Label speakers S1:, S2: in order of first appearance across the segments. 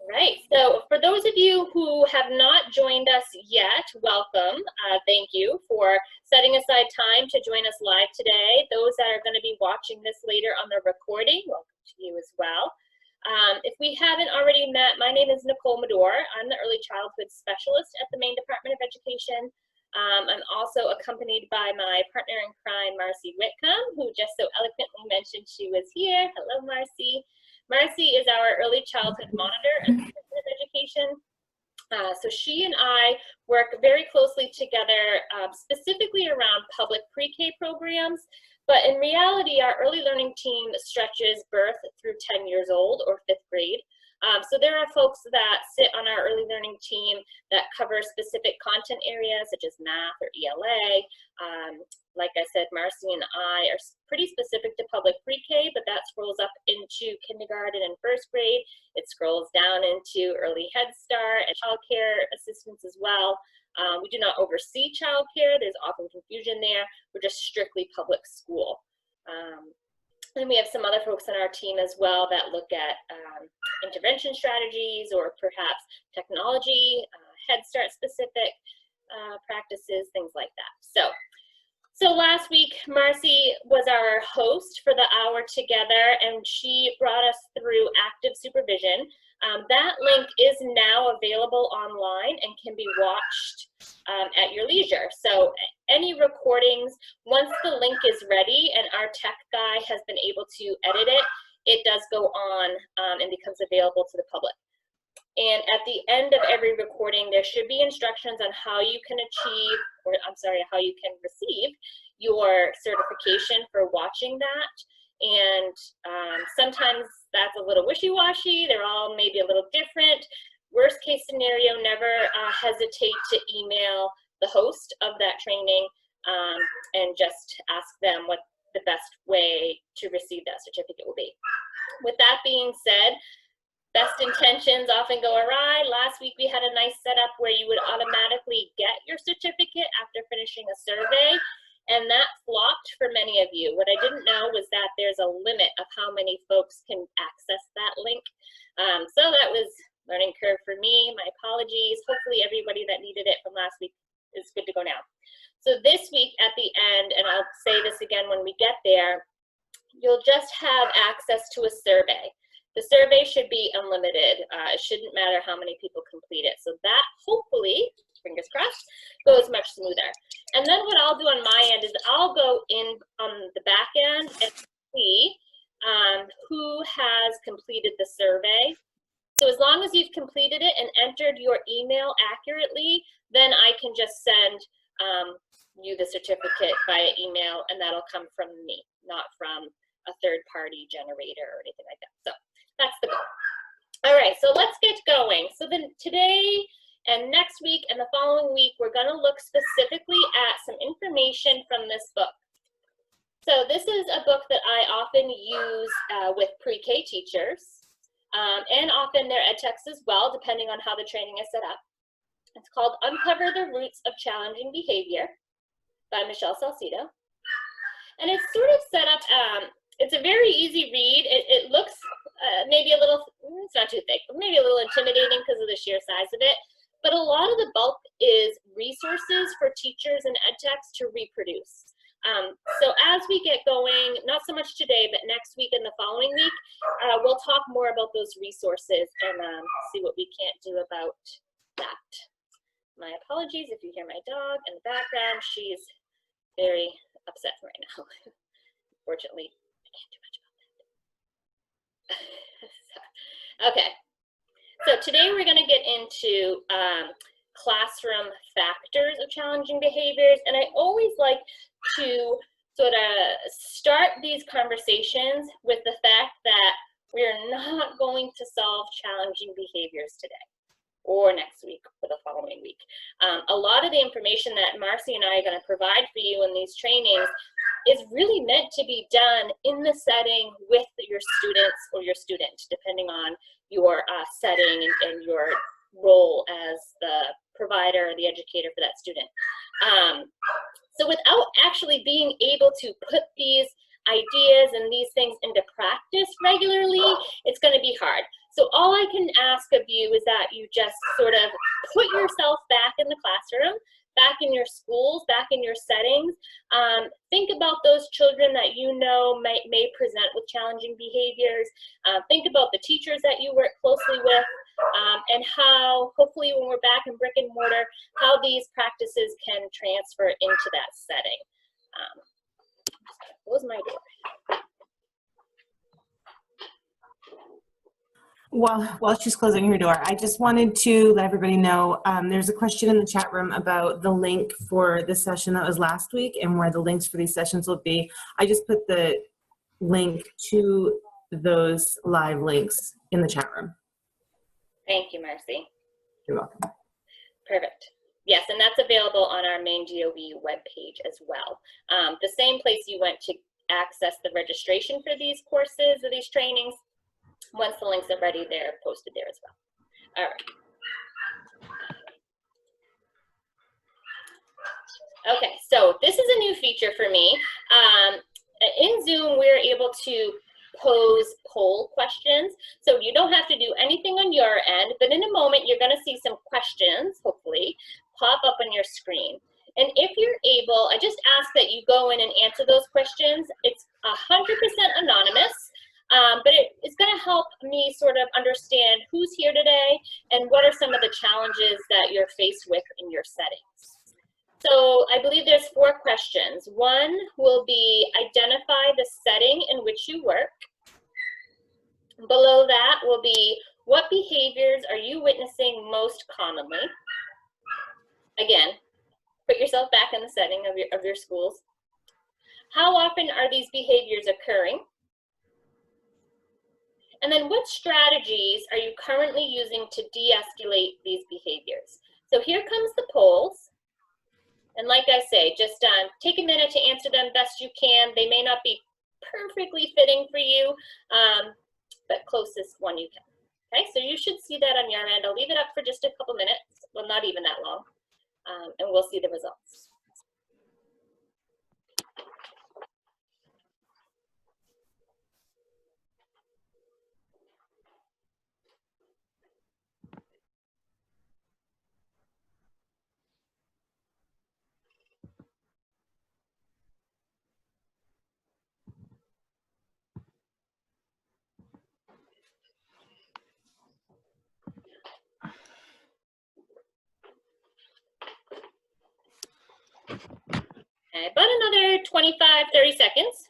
S1: Right, so for those of you who have not joined us yet, welcome. Thank you for setting aside time to join us live today. Those that are going to be watching this later on the recording, welcome to you as well. If we haven't already met, my name is Nicole Medor. I'm the Early Childhood Specialist at the Maine Department of Education. I'm also accompanied by my partner in crime, Marcy Whitcomb, who just so eloquently mentioned she was here. Hello, Marcy. Marcy is our early childhood monitor at the Department of Education. So she and I work very closely together, specifically around public pre-K programs. But in reality, our early learning team stretches birth through 10 years old or 5th grade. So there are folks that sit on our early learning team that cover specific content areas such as math or ELA. Like I said, Marcy and I are pretty specific to public pre-K, but that scrolls up into kindergarten and 1st grade. It scrolls down into early Head Start and child care assistance as well. We do not oversee child care. There's often confusion there. We're just strictly public school. And we have some other folks on our team as well that look at intervention strategies or perhaps technology, Head Start specific practices, things like that. So last week, Marcy was our host for the hour together, and she brought us through active supervision. That link is now available online and can be watched at your leisure. So any recordings, once the link is ready and our tech guy has been able to edit it, it does go on and becomes available to the public. And at the end of every recording, there should be instructions on how you can achieve, or I'm sorry, how you can receive your certification for watching that. And sometimes that's a little wishy-washy. They're all maybe a little different. Worst case scenario, never hesitate to email the host of that training and just ask them what the best way to receive that certificate will be. With that being said, best intentions often go awry. Last week we had a nice setup where you would automatically get your certificate after finishing a survey, and that flopped for many of you. What I didn't know was that there's a limit of how many folks can access that link. So that was learning curve for me. My apologies. Hopefully everybody that needed it from last week is good to go now. So this week at the end, and I'll say this again when we get there, you'll just have access to a survey. The survey should be unlimited. It shouldn't matter how many people complete it. So that hopefully, fingers crossed, goes much smoother. And then what I'll do on my end is I'll go in on the back end and see who has completed the survey. So as long as you've completed it and entered your email accurately, then I can just send you the certificate via email, and that'll come from me, not from a third-party generator or anything like that. So that's the goal. All right, so let's get going. So then today and next week and the following week, we're going to look specifically at some information from this book. So this is a book that I often use with pre-K teachers and often their ed techs as well, depending on how the training is set up. It's called Uncover the Roots of Challenging Behavior by Michelle Salcido. And it's sort of set up, it's a very easy read. It looks maybe a little, it's not too thick, but maybe a little intimidating because of the sheer size of it. But a lot of the bulk is resources for teachers and ed techs to reproduce. So as we get going, not so much today, but next week and the following week, we'll talk more about those resources and see what we can't do about that. My apologies if you hear my dog in the background. She's very upset right now. Unfortunately, I can't do much about that. Okay, so today we're going to get into classroom factors of challenging behaviors, and I always like to sort of start these conversations with the fact that we're not going to solve challenging behaviors today or next week or the following week. A lot of the information that Marcy and I are going to provide for you in these trainings is really meant to be done in the setting with your students or your student, depending on your setting and your role as the provider or the educator for that student. So without actually being able to put these ideas and these things into practice regularly, it's going to be hard. So all I can ask of you is that you just sort of put yourself back in the classroom, back in your schools, back in your settings. Think about those children that you know may present with challenging behaviors. Think about the teachers that you work closely with, and how, hopefully when we're back in brick and mortar, how these practices can transfer into that setting. Close my door.
S2: While she's closing her door, I just wanted to let everybody know there's a question in the chat room about the link for the session that was last week and where the links for these sessions will be. I just put the link to those live links in the chat room.
S1: Thank you, Marcy.
S2: You're welcome.
S1: Perfect. Yes, and that's available on our main GOE webpage as well. The same place you went to access the registration for these courses or these trainings. Once the links are ready, they're posted there as well. All right. Okay, so this is a new feature for me. In Zoom, we're able to pose poll questions. So you don't have to do anything on your end, but in a moment, you're gonna see some questions, hopefully, pop up on your screen. And if you're able, I just ask that you go in and answer those questions. It's 100% anonymous. But it's going to help me sort of understand who's here today and what are some of the challenges that you're faced with in your settings. So I believe there's 4 questions. One will be identify the setting in which you work. Below that will be what behaviors are you witnessing most commonly? Again, put yourself back in the setting of your schools. How often are these behaviors occurring? And then what strategies are you currently using to de-escalate these behaviors? So here comes the polls. And like I say, just take a minute to answer them best you can. They may not be perfectly fitting for you, but closest one you can. Okay, so you should see that on your end. I'll leave it up for just a couple minutes, well, not even that long, and we'll see the results. Okay, about another 25, 30 seconds.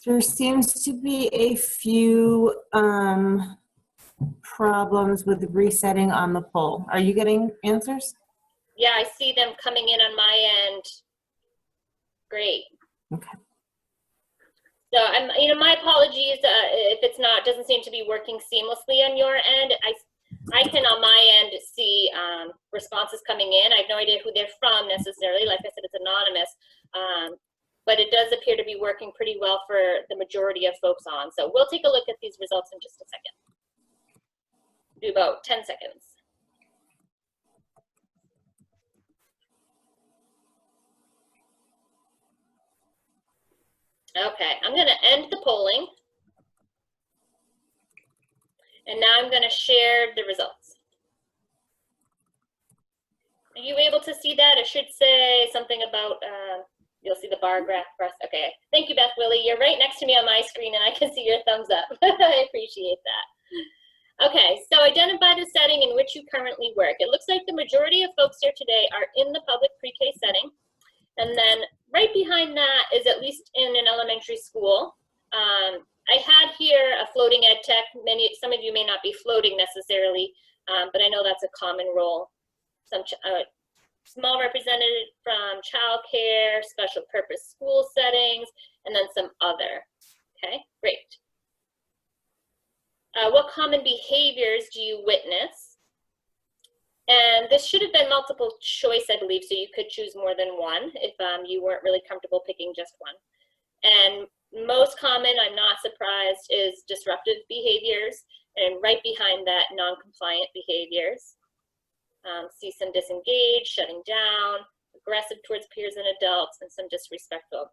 S2: There seems to be a few problems with resetting on the poll. Are you getting answers?
S1: Yeah, I see them coming in on my end. Great.
S2: Okay.
S1: So my apologies if it's not, doesn't seem to be working seamlessly on your end. I can on my end see responses coming in. I have no idea who they're from necessarily. Like I said, it's anonymous, but it does appear to be working pretty well for the majority of folks on. So we'll take a look at these results in just a second. Do about 10 seconds. Okay, I'm going to end the polling. And now I'm going to share the results. Are you able to see that? It should say something about, you'll see the bar graph for us. Okay, thank you, Beth Willie. You're right next to me on my screen and I can see your thumbs up. I appreciate that. Okay, so identify the setting in which you currently work. It looks like the majority of folks here today are in the public pre-K setting. And then right behind that is at least in an elementary school. I had here a floating ed tech. Some of you may not be floating necessarily, but I know that's a common role. Some small representative from childcare, special purpose school settings, and then some other. Okay, great. What common behaviors do you witness? And this should have been multiple choice, I believe, so you could choose more than one if you weren't really comfortable picking just one. And most common, I'm not surprised, is disruptive behaviors, and right behind that, non-compliant behaviors. Cease and disengage, shutting down, aggressive towards peers and adults, and some disrespectful.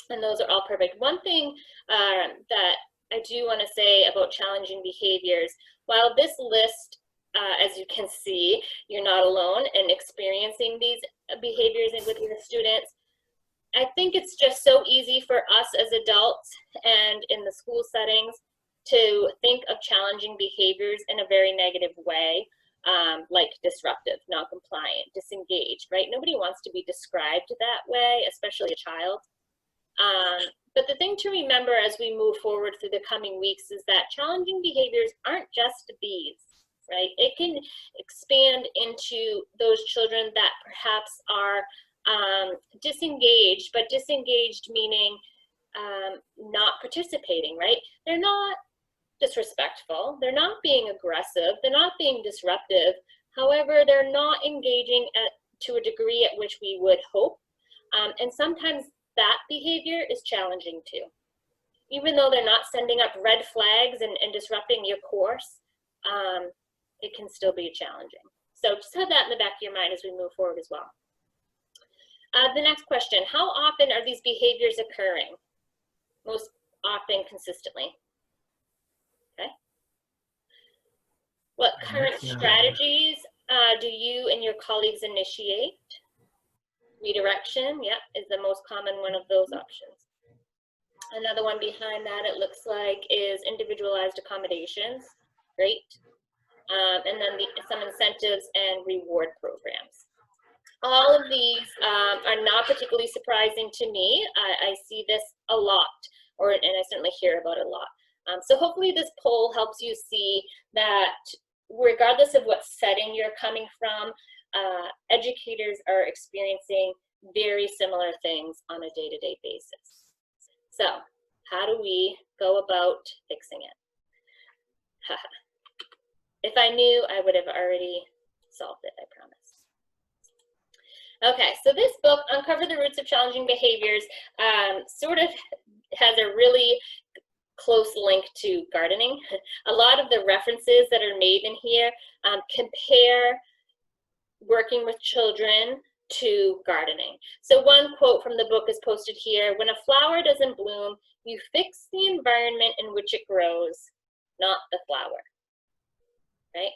S1: And those are all perfect. One thing that I do want to say about challenging behaviors, while this list, as you can see, you're not alone in experiencing these behaviors with your students, I think it's just so easy for us as adults and in the school settings to think of challenging behaviors in a very negative way, like disruptive, non-compliant, disengaged, right? Nobody wants to be described that way, especially a child. But the thing to remember as we move forward through the coming weeks is that challenging behaviors aren't just these, right? It can expand into those children that perhaps are disengaged, but disengaged meaning not participating, right? They're not disrespectful, they're not being aggressive, they're not being disruptive. However, they're not engaging to a degree at which we would hope. And sometimes that behavior is challenging too. Even though they're not sending up red flags and disrupting your course, it can still be challenging. So just have that in the back of your mind as we move forward as well. The next question, how often are these behaviors occurring? Most often consistently. Okay. What current strategies do you and your colleagues initiate? Redirection, yep, is the most common one of those options. Another one behind that, it looks like, is individualized accommodations. Great. And then some incentives and reward programs. All of these are not particularly surprising to me. I see this a lot, and I certainly hear about it a lot. So hopefully this poll helps you see that regardless of what setting you're coming from, educators are experiencing very similar things on a day-to-day basis. So how do we go about fixing it? If I knew, I would have already solved it, I promise. Okay, so this book, Uncover the Roots of Challenging Behaviors, sort of has a really close link to gardening. A lot of the references that are made in here compare working with children to gardening. So one quote from the book is posted here: when a flower doesn't bloom, you fix the environment in which it grows, not the flower, right?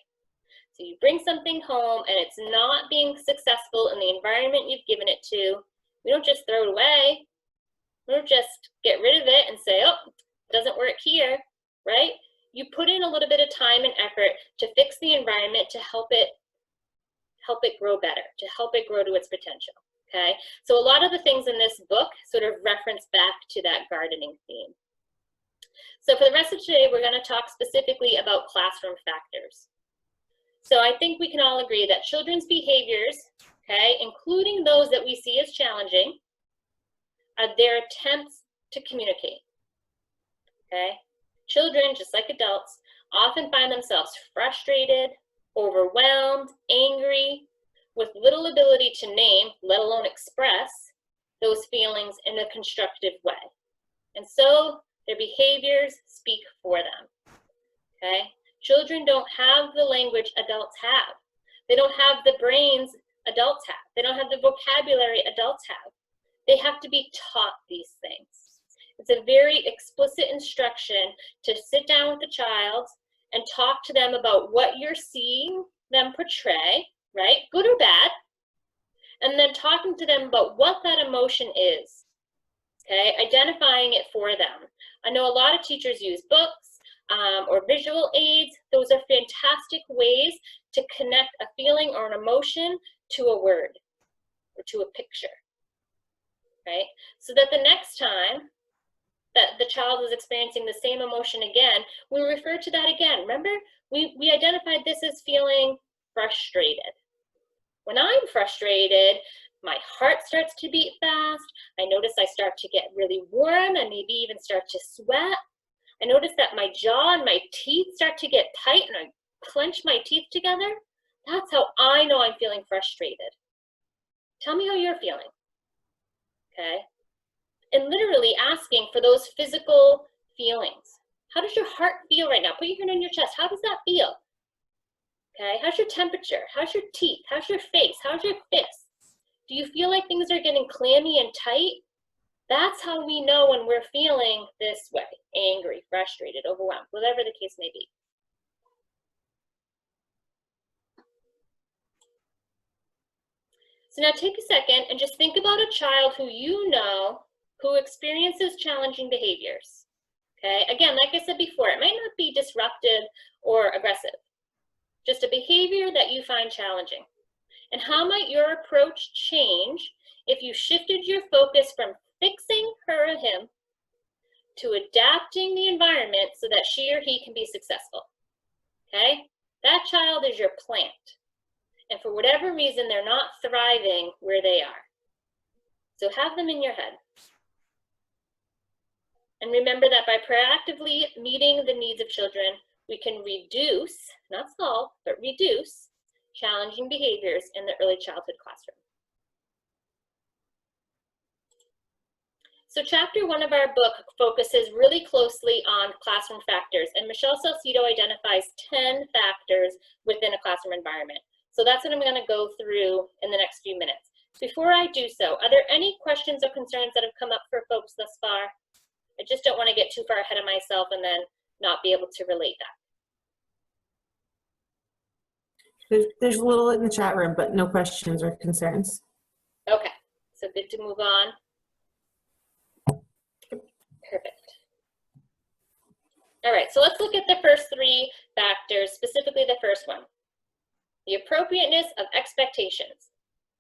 S1: So you bring something home and it's not being successful in the environment you've given it to, we don't just throw it away. We don't just get rid of it and say, oh, it doesn't work here, right? You put in a little bit of time and effort to fix the environment to help it grow better, to help it grow to its potential, okay? So a lot of the things in this book sort of reference back to that gardening theme. So for the rest of today, we're going to talk specifically about classroom factors. So I think we can all agree that children's behaviors, okay, including those that we see as challenging, are their attempts to communicate, okay? Children, just like adults, often find themselves frustrated, overwhelmed, angry, with little ability to name, let alone express, those feelings in a constructive way. And so their behaviors speak for them, okay? Children don't have the language adults have. They don't have the brains adults have. They don't have the vocabulary adults have. They have to be taught these things. It's a very explicit instruction to sit down with the child and talk to them about what you're seeing them portray, right? Good or bad. And then talking to them about what that emotion is, okay? Identifying it for them. I know a lot of teachers use books or visual aids. Those are fantastic ways to connect a feeling or an emotion to a word or to a picture, right? So that the next time that the child is experiencing the same emotion again, we refer to that again. Remember, we identified this as feeling frustrated. When I'm frustrated, my heart starts to beat fast. I notice I start to get really warm and maybe even start to sweat. I notice that my jaw and my teeth start to get tight and I clench my teeth together. That's how I know I'm feeling frustrated. Tell me how you're feeling, okay? And literally asking for those physical feelings. How does your heart feel right now? Put your hand on your chest. How does that feel? Okay, how's your temperature? How's your teeth? How's your face? How's your fists? Do you feel like things are getting clammy and tight? That's how we know when we're feeling this way, angry, frustrated, overwhelmed, whatever the case may be. So now take a second and just think about a child who you know who experiences challenging behaviors. Okay, again, like I said before, it might not be disruptive or aggressive, just a behavior that you find challenging. And how might your approach change if you shifted your focus from fixing her or him to adapting the environment so that she or he can be successful? Okay, that child is your plant. And for whatever reason, they're not thriving where they are. So have them in your head. And remember that by proactively meeting the needs of children, we can reduce, not solve, but reduce challenging behaviors in the early childhood classroom. So chapter 1 of our book focuses really closely on classroom factors, and Michelle Salcido identifies 10 factors within a classroom environment. So that's what I'm going to go through in the next few minutes. Before I do so, are there any questions or concerns that have come up for folks thus far? I just don't want to get too far ahead of myself and then not be able to relate that.
S2: There's a little in the chat room, but no questions or concerns.
S1: Okay, so good to move on. Perfect. All right, so let's look at the first 3 factors, specifically the first one, the appropriateness of expectations.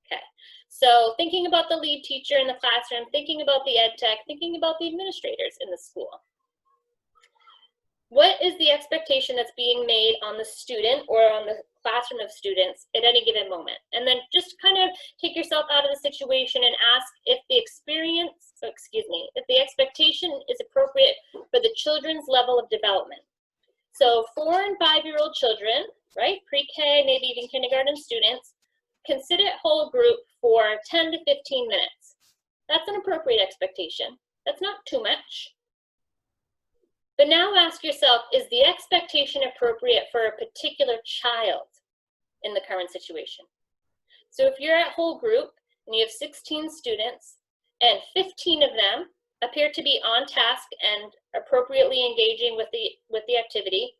S1: Okay, so thinking about the lead teacher in the classroom, thinking about the ed tech, thinking about the administrators in the school. What is the expectation that's being made on the student or on the classroom of students at any given moment? And then just kind of take yourself out of the situation and ask if the if the expectation is appropriate for the children's level of development. So 4- and 5-year-old children, right, pre-K, maybe even kindergarten students, can sit at whole group for 10 to 15 minutes. That's an appropriate expectation. That's not too much. But now ask yourself, is the expectation appropriate for a particular child in the current situation? So if you're at whole group and you have 16 students and 15 of them appear to be on task and appropriately engaging with the activity,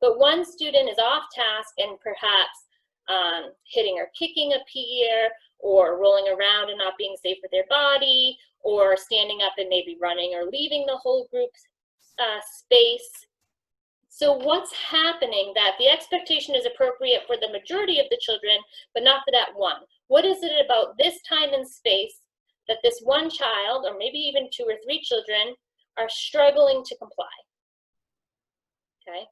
S1: but one student is off task and perhaps hitting or kicking a peer, or rolling around and not being safe with their body, or standing up and maybe running or leaving the whole group's space. So what's happening that the expectation is appropriate for the majority of the children, but not for that one? What is it about this time and space that this one child, or maybe even 2 or 3 children, are struggling to comply? Okay.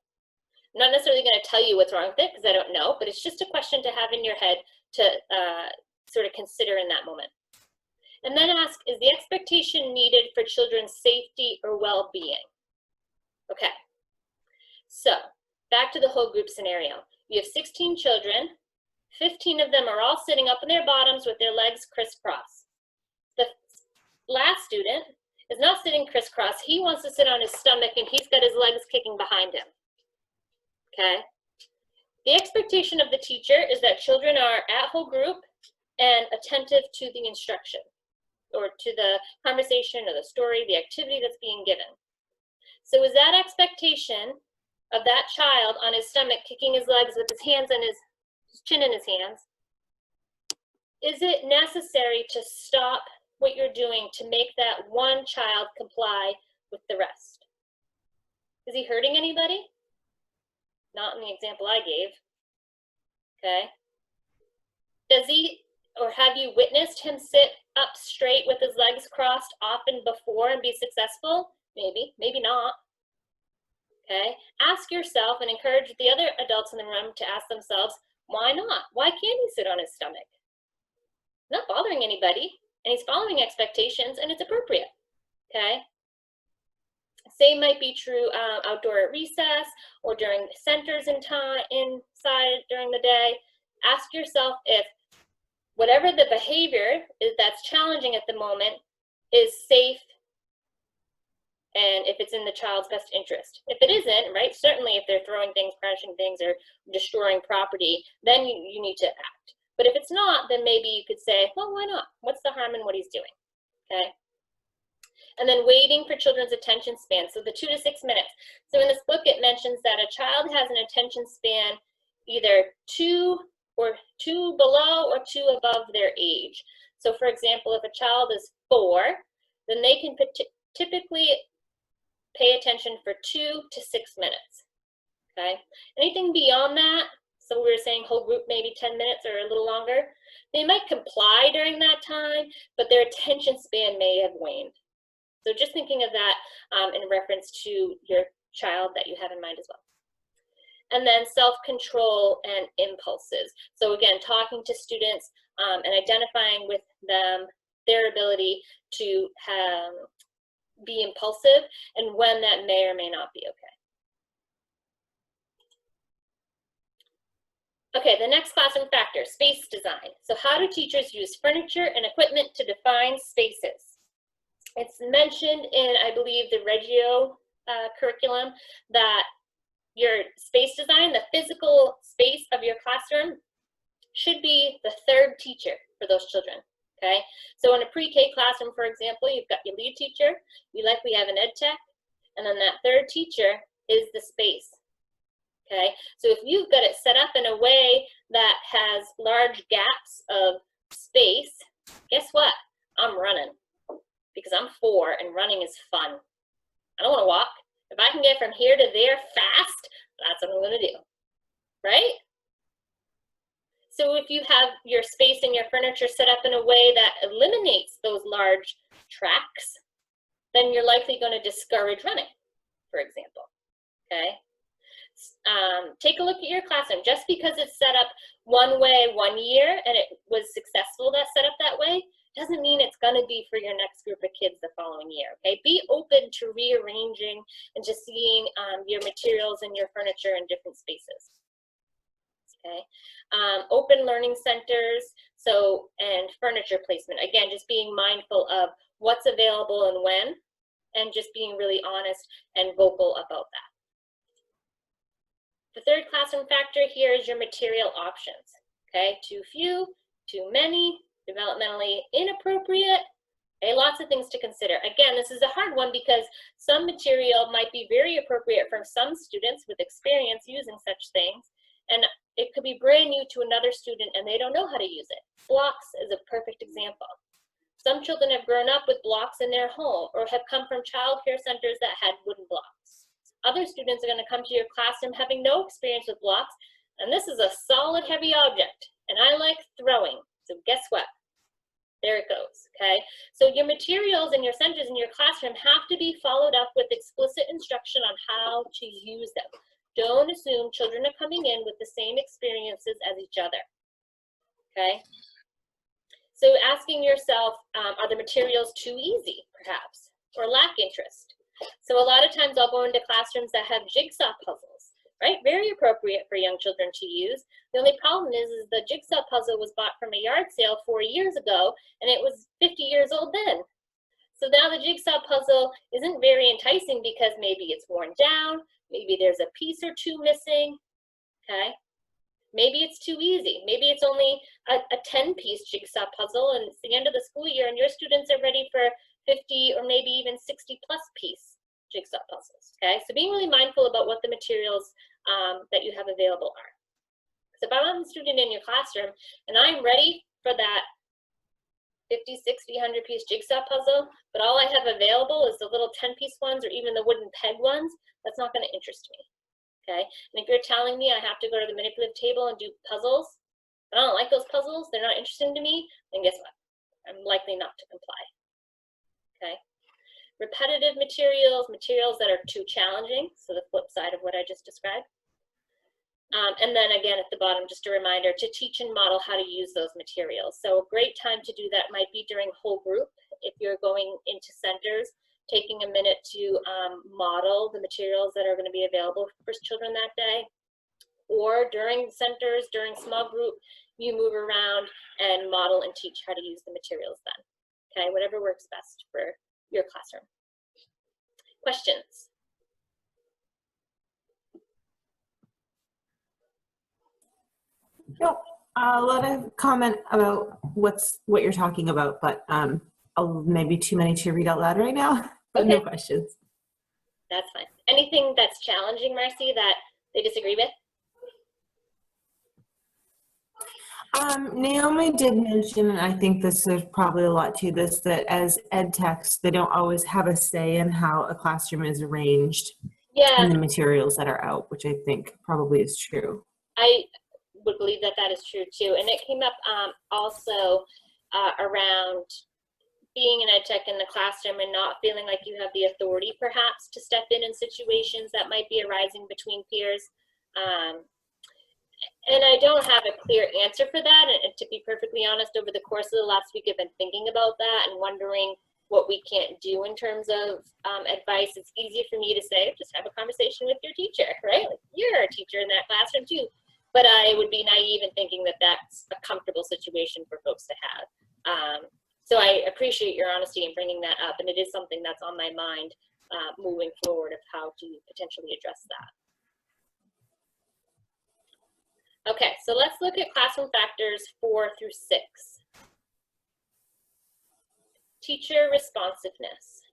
S1: I'm not necessarily going to tell you what's wrong with it because I don't know, but it's just a question to have in your head to sort of consider in that moment. And then ask, is the expectation needed for children's safety or well-being? Okay, so back to the whole group scenario. You have 16 children, 15 of them are all sitting up on their bottoms with their legs crisscross. The last student is not sitting crisscross. He wants to sit on his stomach and he's got his legs kicking behind him. Okay, the expectation of the teacher is that children are at whole group and attentive to the instruction or to the conversation or the story, the activity that's being given. So is that expectation of that child on his stomach kicking his legs with his hands and his chin in his hands, is it necessary to stop what you're doing to make that one child comply with the rest? Is he hurting anybody? Not in the example I gave. Okay. Does he, or have you witnessed him sit up straight with his legs crossed often before and be successful? Maybe, maybe not. Okay. Ask yourself and encourage the other adults in the room to ask themselves, why not? Why can't he sit on his stomach? Not bothering anybody, and he's following expectations, and it's appropriate. Okay. Same might be true outdoor at recess or during centers in time inside during the day. ask yourself if whatever the behavior is that's challenging at the moment is safe and if it's in the child's best interest. If it isn't, right, certainly if they're throwing things, crashing things, or destroying property, then you need to act. But if it's not, then maybe you could say, well, why not? What's the harm in what he's doing, okay? And then waiting for children's attention span, so the 2 to 6 minutes. So in this book, it mentions that a child has an attention span either 2 below or 2 above their age. So for example, if a child is 4, then they can typically pay attention for 2 to 6 minutes, okay? Anything beyond that, so we were saying whole group maybe 10 minutes or a little longer, they might comply during that time, but their attention span may have waned. So just thinking of that in reference to your child that you have in mind as well. And then self-control and impulses. So again, talking to students and identifying with them their ability to be impulsive and when that may or may not be okay. Okay, the next classroom factor, space design. So how do teachers use furniture and equipment to define spaces? It's mentioned in, I believe, the Reggio curriculum that your space design, the physical space of your classroom, should be the third teacher for those children, okay? So in a pre-K classroom, for example, you've got your lead teacher, you likely have an ed tech, and then that third teacher is the space, okay? So if you've got it set up in a way that has large gaps of space, guess what? I'm running because I'm 4 and running is fun. I don't want to walk. If I can get from here to there fast, that's what I'm going to do, right? So if you have your space and your furniture set up in a way that eliminates those large tracks, then you're likely going to discourage running, for example, okay? Take a look at your classroom. Just because it's set up one way one year and it was successful that set up that way, doesn't mean it's going to be for your next group of kids the following year, okay? Be open to rearranging and just seeing your materials and your furniture in different spaces, okay? Open learning centers, and furniture placement. Again, just being mindful of what's available and when, and just being really honest and vocal about that. The third classroom factor here is your material options, okay? Too few, too many, developmentally inappropriate, okay? Lots of things to consider. Again, this is a hard one because some material might be very appropriate for some students with experience using such things, and it could be brand new to another student and they don't know how to use it. Blocks is a perfect example. Some children have grown up with blocks in their home or have come from child care centers that had wooden blocks. Other students are going to come to your classroom having no experience with blocks, and this is a solid, heavy object, and I like throwing. So guess what? There it goes, okay? So your materials and your centers in your classroom have to be followed up with explicit instruction on how to use them. Don't assume children are coming in with the same experiences as each other, okay? So asking yourself, are the materials too easy, perhaps, or lack interest? So a lot of times I'll go into classrooms that have jigsaw puzzles, right? Very appropriate for young children to use. The only problem is the jigsaw puzzle was bought from a yard sale 4 years ago, and it was 50 years old then. So now the jigsaw puzzle isn't very enticing because maybe it's worn down, maybe there's a piece or two missing, okay? Maybe it's too easy. Maybe it's only a 10-piece jigsaw puzzle and it's the end of the school year and your students are ready for 50 or maybe even 60-plus piece jigsaw puzzles, okay? So being really mindful about what the materials that you have available are. So if I'm a student in your classroom and I'm ready for that 50, 60, 100-piece jigsaw puzzle, but all I have available is the little 10-piece ones or even the wooden peg ones, that's not going to interest me, okay? And if you're telling me I have to go to the manipulative table and do puzzles, but I don't like those puzzles, they're not interesting to me, then guess what? I'm likely not to comply, okay? Repetitive materials, materials that are too challenging, so the flip side of what I just described. And then again at the bottom, just a reminder to teach and model how to use those materials. So a great time to do that might be during whole group. If you're going into centers, taking a minute to model the materials that are going to be available for children that day. or during centers, during small group, you move around and model and teach how to use the materials then. Okay, whatever works best for your classroom. Questions?
S2: Nope. A lot of comment about what you're talking about, but maybe too many to read out loud right now, but
S1: Okay.
S2: no questions.
S1: That's fine. Anything that's challenging, Marcy, that they disagree with?
S2: Naomi did mention, and I think there's probably a lot to this, that as ed techs, they don't always have a say in how a classroom is arranged and the materials that are out, which I think probably is true.
S1: I would believe that that is true too. And it came up also around being an ed tech in the classroom and not feeling like you have the authority perhaps to step in situations that might be arising between peers. And I don't have a clear answer for that. And to be perfectly honest, over the course of the last week, I've been thinking about that and wondering what we can't do in terms of advice. It's easy for me to say, just have a conversation with your teacher, right? Like, you're a teacher in that classroom too. But I would be naive in thinking that that's a comfortable situation for folks to have. So I appreciate your honesty in bringing that up. And it is something that's on my mind moving forward of how to potentially address that. Okay, so let's look at classroom factors 4 through 6. Teacher responsiveness.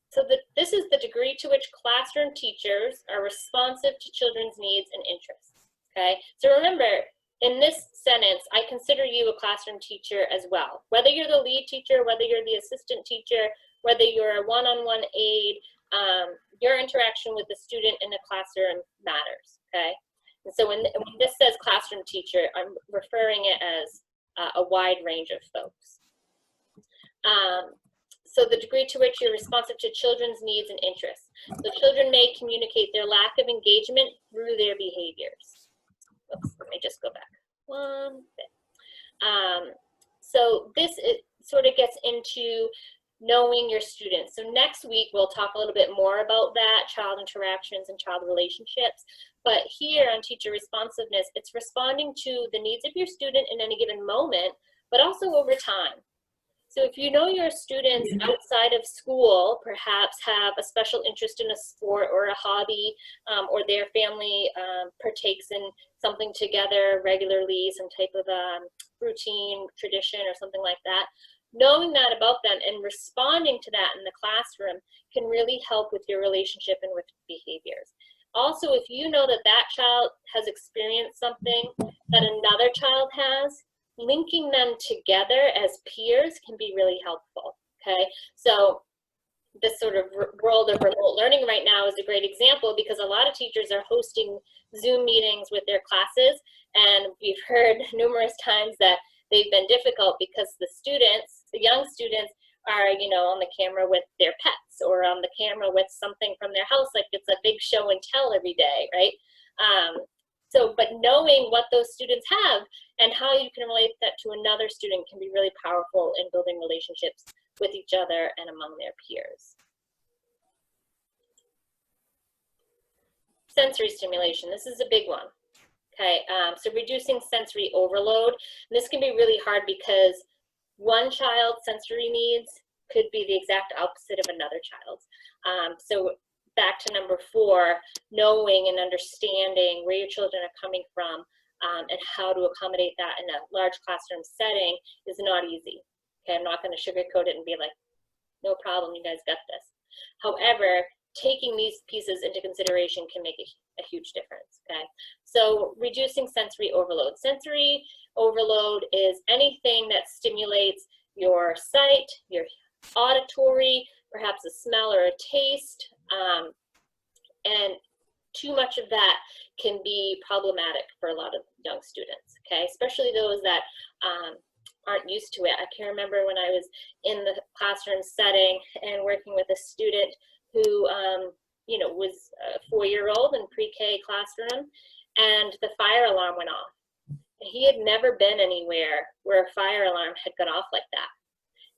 S1: So this is the degree to which classroom teachers are responsive to children's needs and interests, okay? So remember, in this sentence, I consider you a classroom teacher as well. Whether you're the lead teacher, whether you're the assistant teacher, whether you're a one-on-one aide, your interaction with the student in the classroom matters, okay? And so when this says classroom teacher, I'm referring it as a wide range of folks. So the degree to which you're responsive to children's needs and interests. So children may communicate their lack of engagement through their behaviors. Oops, let me just go back one bit. So this sort of gets into knowing your students. So next week, we'll talk a little bit more about that, child interactions and child relationships. But here on teacher responsiveness, it's responding to the needs of your student in any given moment, but also over time. So if you know your students outside of school perhaps have a special interest in a sport or a hobby, or their family partakes in something together regularly, some type of routine, tradition, or something like that, knowing that about them and responding to that in the classroom can really help with your relationship and with behaviors. Also, if you know that that child has experienced something that another child has, linking them together as peers can be really helpful, okay? So this sort of world of remote learning right now is a great example because a lot of teachers are hosting Zoom meetings with their classes, and we've heard numerous times that they've been difficult because the students, the young students, are, you know, on the camera with their pets or on the camera with something from their house, like it's a big show and tell every day, right? But knowing what those students have and how you can relate that to another student can be really powerful in building relationships with each other and among their peers. Sensory stimulation, this is a big one. Okay, so reducing sensory overload. And this can be really hard because one child's sensory needs could be the exact opposite of another child's. So back to number 4, knowing and understanding where your children are coming from and how to accommodate that in a large classroom setting is not easy. Okay, I'm not going to sugarcoat it and be like, no problem, you guys got this. However, taking these pieces into consideration can make a huge difference, okay? So reducing sensory overload. Sensory overload is anything that stimulates your sight, your auditory, perhaps a smell or a taste, and too much of that can be problematic for a lot of young students, okay? Especially those that aren't used to it. I can remember when I was in the classroom setting and working with a student who, you know, was a 4-year-old in pre-K classroom, and the fire alarm went off. He had never been anywhere where a fire alarm had gone off like that.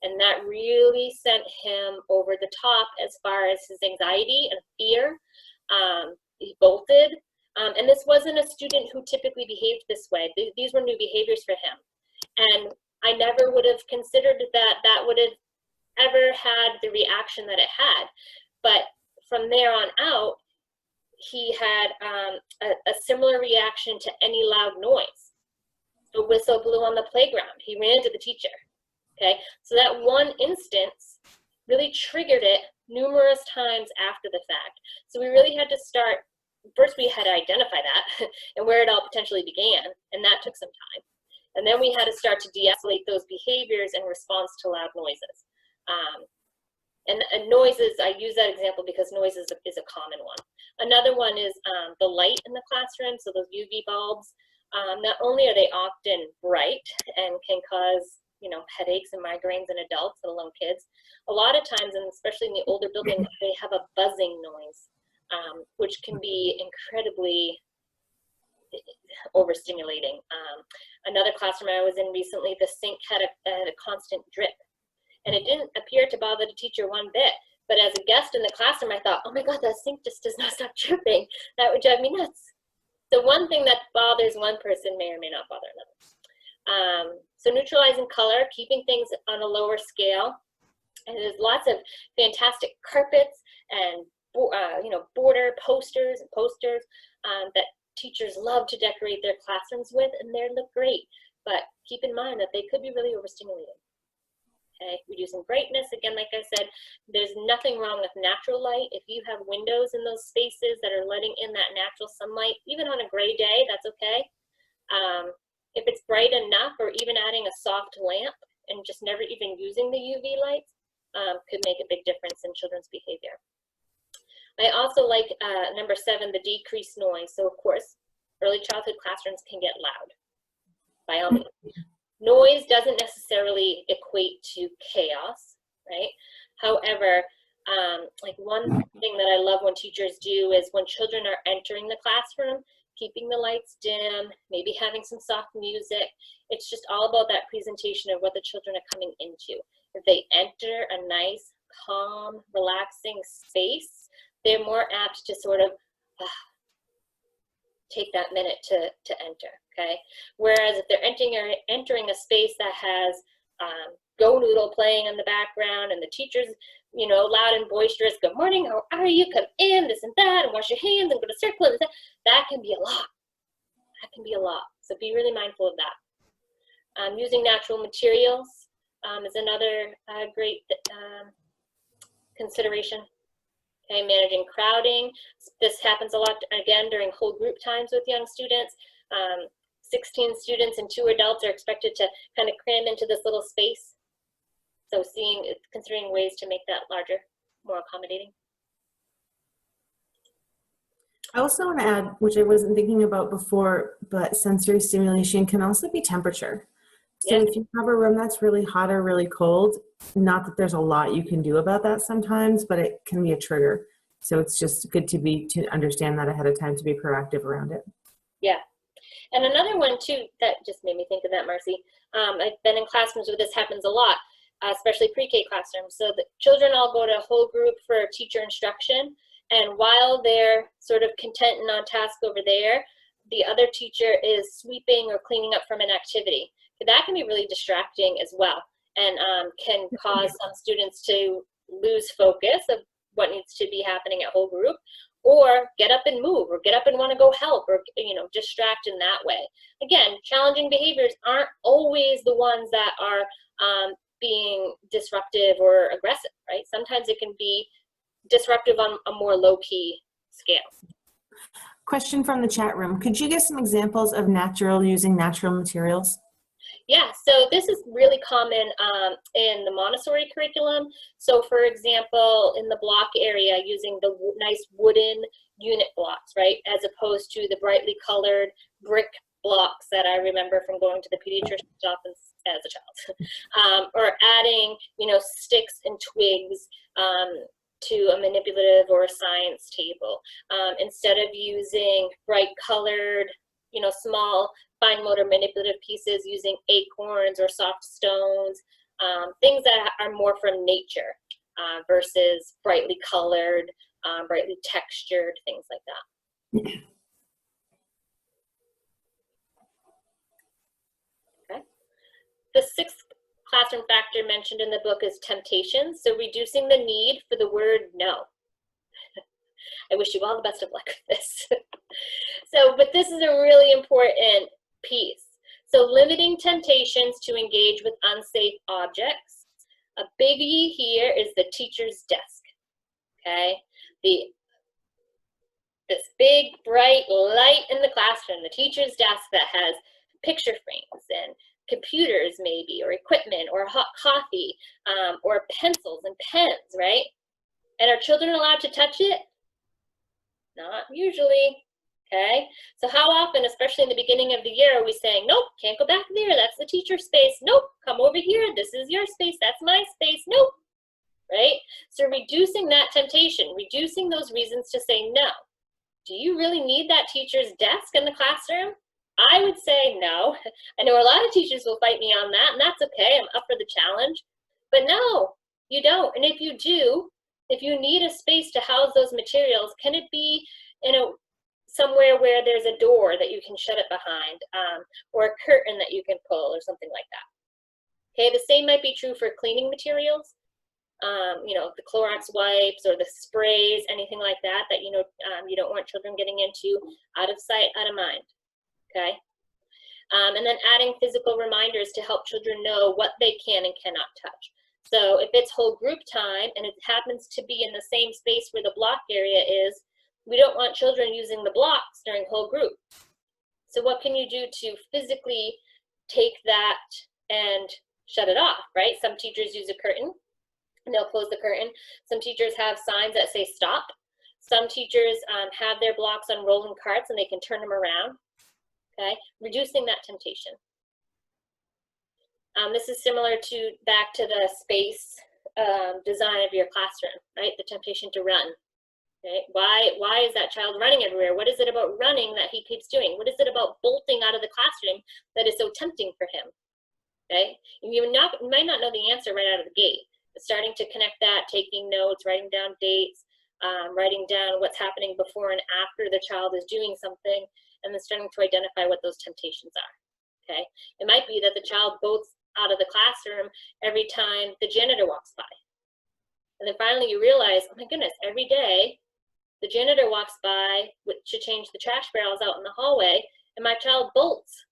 S1: And that really sent him over the top as far as his anxiety and fear. He bolted. And this wasn't a student who typically behaved this way. These were new behaviors for him. And I never would have considered that that would have ever had the reaction that it had. But from there on out, he had a similar reaction to any loud noise. A whistle blew on the playground. He ran to the teacher. Okay, so that one instance really triggered it numerous times after the fact. So we really had to start, first we had to identify that and where it all potentially began, and that took some time. And then we had to start to de-escalate those behaviors in response to loud noises. And noises, I use that example because noise is a common one. Another one is the light in the classroom, so those UV bulbs. Not only are they often bright and can cause headaches and migraines in adults, let alone kids, a lot of times, and especially in the older buildings, they have a buzzing noise, which can be incredibly overstimulating. Another classroom I was in recently, the sink had a constant drip, and it didn't appear to bother the teacher one bit. But as a guest in the classroom, I thought, oh my God, that sink just does not stop dripping. That would drive me nuts. So one thing that bothers one person may or may not bother another. So neutralizing color, keeping things on a lower scale. And there's lots of fantastic carpets and border posters that teachers love to decorate their classrooms with, and they look great. But keep in mind that they could be really overstimulating. Okay, reducing brightness, again, like I said, there's nothing wrong with natural light. If you have windows in those spaces that are letting in that natural sunlight, even on a gray day, that's okay. If it's bright enough, or even adding a soft lamp and just never even using the UV lights could make a big difference in children's behavior. I also like number 7, the decreased noise. So of course, early childhood classrooms can get loud, by all means. Noise doesn't necessarily equate to chaos, right? However, like one thing that I love when teachers do is when children are entering the classroom, keeping the lights dim, maybe having some soft music. It's just all about that presentation of what the children are coming into. If they enter a nice, calm, relaxing space, they're more apt to sort of take that minute to enter, okay? Whereas if they're entering a space that has Go Noodle playing in the background and the teacher's, loud and boisterous, good morning, how are you, come in, this and that, and wash your hands and go to circle, and that can be a lot. That can be a lot. So be really mindful of that. Using natural materials is another great consideration. Okay, managing crowding. This happens a lot, again, during whole group times with young students. 16 students and 2 adults are expected to kind of cram into this little space. So considering ways to make that larger, more accommodating.
S2: I also want to add, which I wasn't thinking about before, but sensory stimulation can also be temperature. So
S1: Yes.
S2: if you have a room that's really hot or really cold, not that there's a lot you can do about that sometimes, but it can be a trigger. So it's just good to understand that ahead of time to be proactive around it.
S1: Yeah. And another one too that just made me think of that, Marcy. I've been in classrooms where this happens a lot, especially pre-K classrooms. So the children all go to a whole group for teacher instruction, and while they're sort of content and on task over there, the other teacher is sweeping or cleaning up from an activity. That can be really distracting as well, and can cause some students to lose focus of what needs to be happening at whole group, or get up and move, or get up and want to go help, or distract in that way. Again, challenging behaviors aren't always the ones that are being disruptive or aggressive, right? Sometimes it can be disruptive on a more low-key scale.
S2: Question from the chat room. Could you give some examples of using natural materials?
S1: Yeah, so this is really common in the Montessori curriculum. So for example, in the block area, using the nice wooden unit blocks, right? As opposed to the brightly colored brick blocks that I remember from going to the pediatrician's office as a child. Or adding, sticks and twigs to a manipulative or a science table. Instead of using bright colored, small fine motor manipulative pieces, using acorns or soft stones, things that are more from nature versus brightly colored, brightly textured, things like that. The sixth classroom factor mentioned in the book is temptation, so reducing the need for the word no. I wish you all the best of luck with this. But this is a really important piece. So limiting temptations to engage with unsafe objects. A biggie here is the teacher's desk, okay? This big, bright light in the classroom, the teacher's desk that has picture frames and computers maybe, or equipment, or hot coffee, or pencils and pens, right? And are children allowed to touch it? Not usually, okay? So how often, especially in the beginning of the year, are we saying, nope, can't go back there, that's the teacher's space, nope, come over here, this is your space, that's my space, nope, right? So reducing that temptation, reducing those reasons to say no. Do you really need that teacher's desk in the classroom? I would say no. I know a lot of teachers will fight me on that, and that's okay, I'm up for the challenge. But no, you don't, and if you do, if you need a space to house those materials, can it be in somewhere where there's a door that you can shut it behind, or a curtain that you can pull, or something like that? Okay, the same might be true for cleaning materials. You know, the Clorox wipes or the sprays, anything like that, that you know you don't want children getting into. Out of sight, out of mind. Okay. And then adding physical reminders to help children know what they can and cannot touch. So if it's whole group time and it happens to be in the same space where the block area is, we don't want children using the blocks during whole group. So what can you do to physically take that and shut it off, right? Some teachers use a curtain and they'll close the curtain. Some teachers have signs that say stop. Some teachers have their blocks on rolling carts and they can turn them around, okay? Reducing that temptation. This is similar to back to the space design of your classroom, right? The temptation to run, right? Why is that child running everywhere? What is it about running that he keeps doing? What is it about bolting out of the classroom that is so tempting for him, okay? You might not know the answer right out of the gate, but starting to connect that, taking notes, writing down dates, writing down what's happening before and after the child is doing something, and then starting to identify what those temptations are, okay? It might be that the child bolts out of the classroom every time the janitor walks by. And then finally you realize, oh my goodness, every day the janitor walks by to change the trash barrels out in the hallway and my child bolts.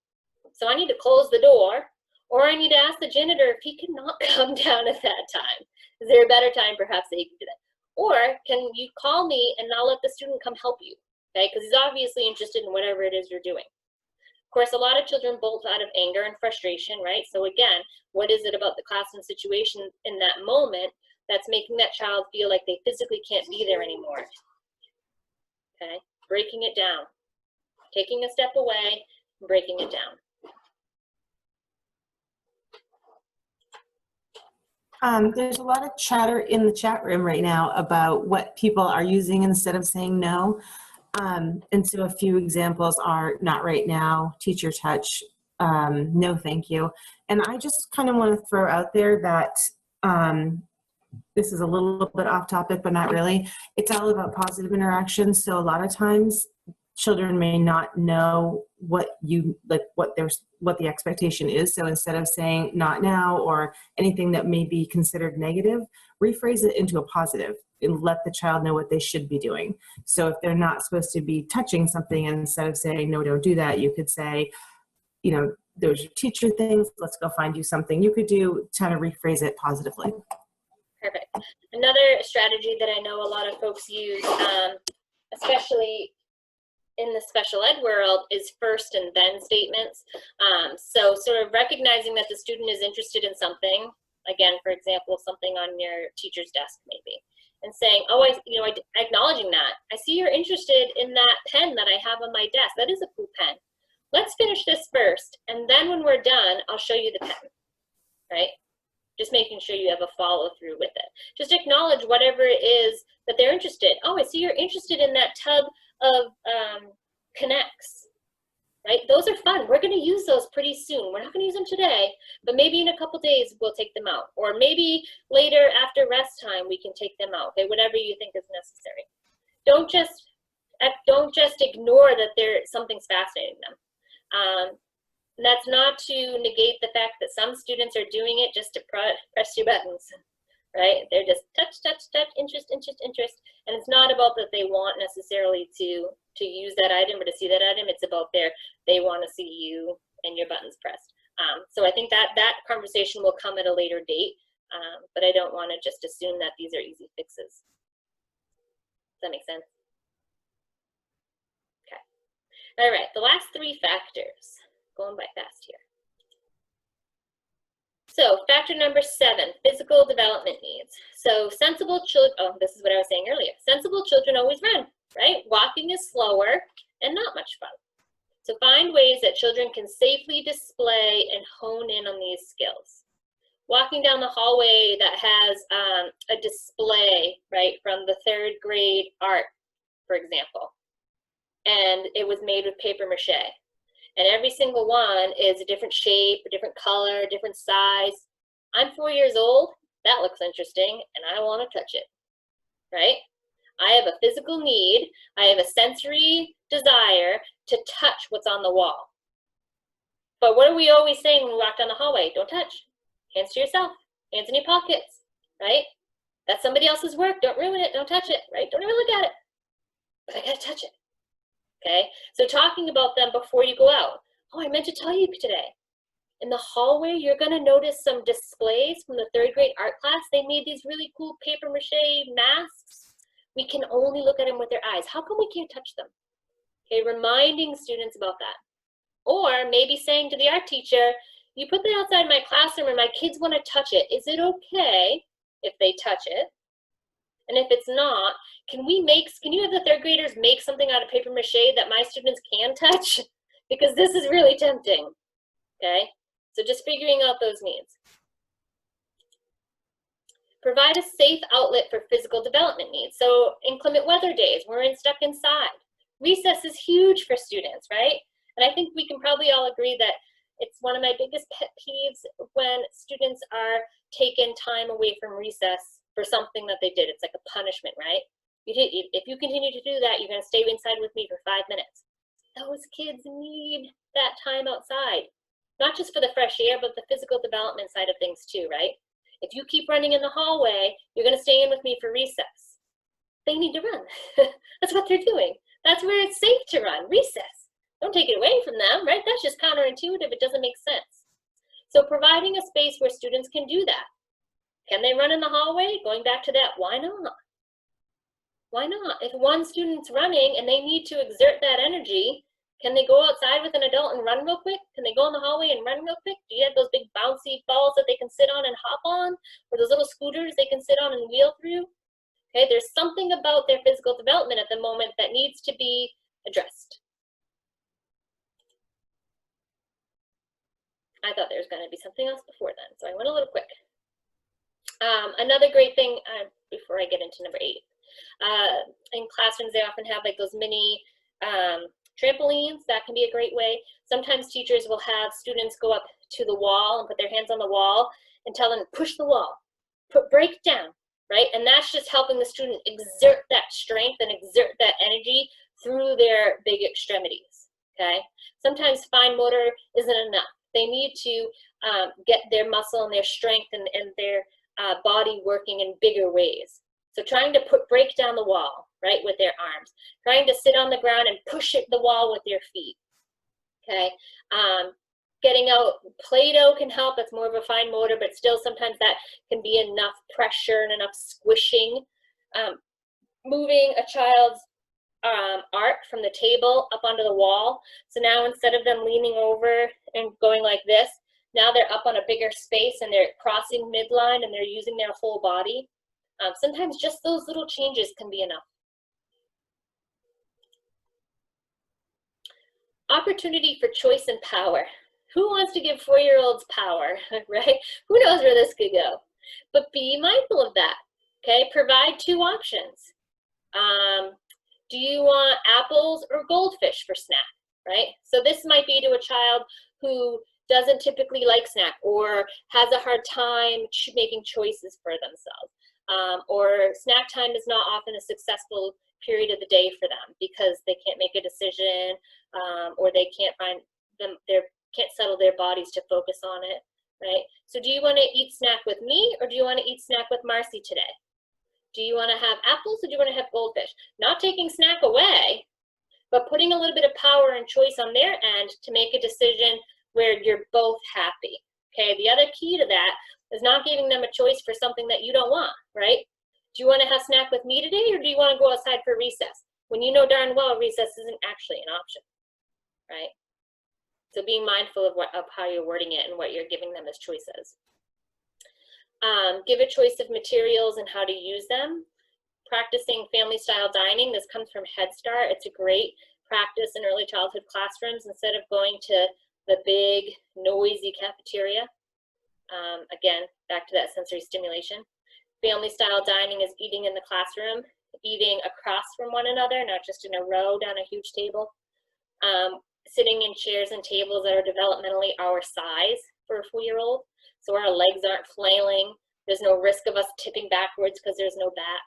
S1: So I need to close the door, or I need to ask the janitor if he cannot come down at that time. Is there a better time perhaps that you can do that? Or can you call me and I'll let the student come help you, okay? Because he's obviously interested in whatever it is you're doing. Of course, a lot of children bolt out of anger and frustration, right? So again, what is it about the classroom situation in that moment that's making that child feel like they physically can't be there anymore? Okay, breaking it down, taking a step away, and breaking it down.
S2: There's a lot of chatter in the chat room right now about what people are using instead of saying no. And so a few examples are not right now, teacher touch, no thank you. And I just kind of want to throw out there that this is a little bit off topic, but not really. It's all about positive interaction. So a lot of times children may not know what the expectation is. So instead of saying not now or anything that may be considered negative, rephrase it into a positive and let the child know what they should be doing. So if they're not supposed to be touching something, instead of saying, no, don't do that, you could say, you know, those are teacher things, let's go find you something you could do, try to rephrase it positively.
S1: Perfect. Another strategy that I know a lot of folks use, especially in the special ed world, is first and then statements. So sort of recognizing that the student is interested in something, again, for example, something on your teacher's desk maybe, and saying, oh, acknowledging that. I see you're interested in that pen that I have on my desk. That is a cool pen. Let's finish this first, and then when we're done, I'll show you the pen, right? Just making sure you have a follow through with it. Just acknowledge whatever it is that they're interested. Oh, I see you're interested in that tub of connects, right? Those are fun. We're going to use those pretty soon. We're not going to use them today, but maybe in a couple days we'll take them out, or maybe later after rest time we can take them out. Okay, whatever you think is necessary. Don't just ignore that something's fascinating them. And that's not to negate the fact that some students are doing it just to press your buttons, right? They're just touch, touch, touch, interest, interest, interest. And it's not about that they want necessarily to use that item or to see that item. It's about they want to see you and your buttons pressed. So I think that conversation will come at a later date, but I don't want to just assume that these are easy fixes. Does that make sense? Okay. All right, the last 3 factors. Going by fast here. So factor number 7, physical development needs. So sensible children, oh, this is what I was saying earlier. Sensible children always run, right? Walking is slower and not much fun. So find ways that children can safely display and hone in on these skills. Walking down the hallway that has a display, right, from the 3rd grade art, for example, and it was made with paper mache. And every single one is a different shape, a different color, a different size. I'm 4 years old. That looks interesting, and I want to touch it, right? I have a physical need. I have a sensory desire to touch what's on the wall. But what are we always saying when we walk down the hallway? Don't touch. Hands to yourself. Hands in your pockets, right? That's somebody else's work. Don't ruin it. Don't touch it, right? Don't even look at it. But I got to touch it. Okay, so talking about them before you go out. Oh, I meant to tell you today. In the hallway, you're going to notice some displays from the 3rd grade art class. They made these really cool paper mache masks. We can only look at them with their eyes. How come we can't touch them? Okay, reminding students about that. Or maybe saying to the art teacher, you put that outside my classroom and my kids want to touch it. Is it okay if they touch it? And if it's not, can you have the 3rd graders make something out of paper mache that my students can touch? Because this is really tempting, okay? So just figuring out those needs. Provide a safe outlet for physical development needs. So inclement weather days, we're stuck inside. Recess is huge for students, right? And I think we can probably all agree that it's one of my biggest pet peeves when students are taken time away from recess for something that they did. It's like a punishment, right? If you continue to do that, you're going to stay inside with me for 5 minutes. Those kids need that time outside, not just for the fresh air, but the physical development side of things too, right? If you keep running in the hallway, you're going to stay in with me for recess. They need to run. That's what they're doing. That's where it's safe to run, recess. Don't take it away from them, right? That's just counterintuitive. It doesn't make sense. So providing a space where students can do that. Can they run in the hallway? Going back to that, why not? Why not? If one student's running and they need to exert that energy, can they go outside with an adult and run real quick? Can they go in the hallway and run real quick? Do you have those big bouncy balls that they can sit on and hop on? Or those little scooters they can sit on and wheel through? Okay, there's something about their physical development at the moment that needs to be addressed. I thought there was going to be something else before then, so I went a little quick. Another great thing, before I get into number 8, in classrooms they often have like those mini trampolines. That can be a great way. Sometimes teachers will have students go up to the wall and put their hands on the wall and tell them to push the wall, break down, right? And that's just helping the student exert that strength and exert that energy through their big extremities, okay? Sometimes fine motor isn't enough. They need to get their muscle and their strength and their body working in bigger ways. So trying to break down the wall, right, with their arms. Trying to sit on the ground and push the wall with their feet, okay? Getting out Play-Doh can help. That's more of a fine motor, but still sometimes that can be enough pressure and enough squishing. Moving a child's art from the table up onto the wall. So now instead of them leaning over and going like this, now they're up on a bigger space and they're crossing midline and they're using their whole body. Sometimes just those little changes can be enough. Opportunity for choice and power. Who wants to give 4-year-olds power, right? Who knows where this could go? But be mindful of that, okay? Provide 2 options. Do you want apples or goldfish for snack, right? So this might be to a child who doesn't typically like snack or has a hard time making choices for themselves. Or snack time is not often a successful period of the day for them because they can't make a decision or they can't find their can't settle their bodies to focus on it, right? So do you want to eat snack with me, or do you want to eat snack with Marcy today? Do you want to have apples, or do you want to have goldfish? Not taking snack away, but putting a little bit of power and choice on their end to make a decision where you're both happy, okay? The other key to that is not giving them a choice for something that you don't want, right? Do you want to have snack with me today, or do you want to go outside for recess? When you know darn well recess isn't actually an option, right? So being mindful of how you're wording it and what you're giving them as choices. Give a choice of materials and how to use them. Practicing family style dining, this comes from Head Start. It's a great practice in early childhood classrooms instead of going to the big noisy cafeteria. Again, back to that sensory stimulation. Family style dining is eating in the classroom, eating across from one another, not just in a row down a huge table. Sitting in chairs and tables that are developmentally our size for a 4-year-old. So our legs aren't flailing. There's no risk of us tipping backwards because there's no back.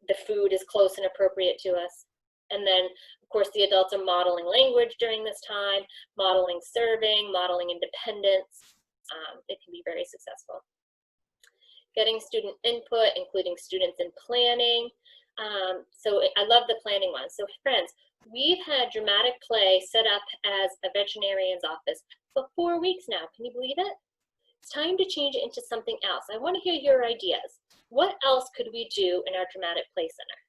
S1: The food is close and appropriate to us. And then, of course, the adults are modeling language during this time, modeling serving, modeling independence. It can be very successful. Getting student input, including students in planning. So I love the planning one. So friends, we've had dramatic play set up as a veterinarian's office for 4 weeks now. Can you believe it? It's time to change it into something else. I want to hear your ideas. What else could we do in our dramatic play center?